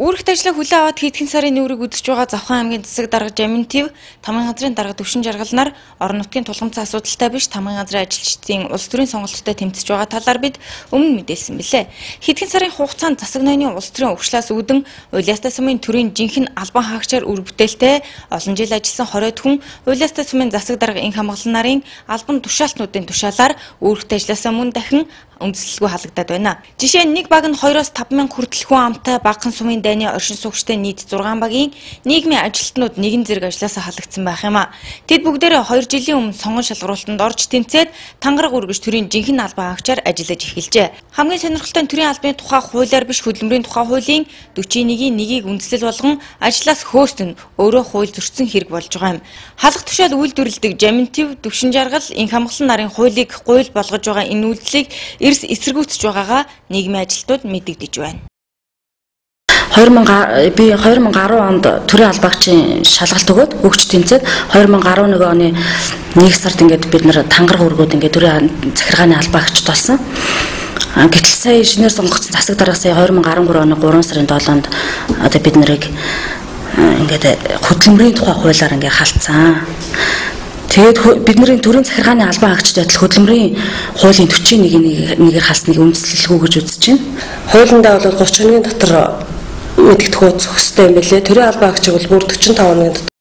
Үүрэгт ажлаа хүлээн аваад Хэдхэн сарын нүүрийг үзэж байгаа Завхан аймгийн засаг дарга Жамин Тэв, Тамгын газрын дарга Төвшин Жаргалнаар орон нутгийн тулгымцсан асуудалтай биш Тамгын газрын ажилчдын улс төрийн сонголттой тэмцэж байгаа талаар бид өмнө мэдээлсэн билээ. Хэдхэн сарын хугацаанд засаг ноёны улс төрийн өвчлөөс үүдэн Улиастай сумын төрийн жинхэнэ албан хаагчаар үр бүтээлтэй олон жил ажилласан 20 хүн Улиастай сумын засаг дарга Инх хамгаалал нарын албан тушаалтнуудын тушаалаар үүрэгт ажлаасаа мөн дахин үндэслэлгүй халагдаад байна. Жишээ нь нэг баг нь 2-оос 5,000 хүртэл хүн амтай Багахан сумын дайны оршин суугчтай нийт 6 багийн нийгмийн ажилтнууд нэгэн зэрэг ажилласаа халагдсан байх юм а. Тэд бүгдээрээ 2 жилийн өмнө сонгон шалгуулалтанд орж тэмцээд тангараг үргэж төрийн жинхэнэ албан хаагчаар ажиллаж эхэлжээ. Хамгийн сонирхолтой нь төрийн албаны тухай хуулиар биш хөдөлмөрийн тухай хуулийн 41-ийн 1-ийг үндэслэл болгон ажлаас хөөстөн өөрөө хууль зөрчсөн хэрэг болж байгаа юм. Халах тушаал үйлдвэрлэдэг Жамин Тэв, Төвшин Жаргал, Инх хамгаалал нарын хуулийг гуйл болгож байгаа энэ үйлдэлийг эсэргүүцэж байгаагаа нийгмийн ажилтнууд мэдэгдэж байна. 2010 онд төрийн албаагчийн шалгалт өгөөд өгч тэмцээд 2011 оны 1 сард ингээд бид нэр тангараг өргөөд ингээд төрийн захиргааны албаагч болсон. Гэтэл сая инженер сонгогдсон засаг дарга сая 2013 оны 3 сарын 7-нд одоо бид нарыг ингээд хөдөлмөрийн тухай хуулиар ингээд халтсан. Тэгээд бидний төрийн захиргааны албан хаагчид адил хөдөлмөрийн хуулийн 41-ээр халсныг үндэслэлгүй гэж үзэж байна. Хуулиндаа бол 30 хоногийн дотор мэдэгдэх зохистой юм билээ. Төрийн албан хаагчийг бол бүр 45 хоногийн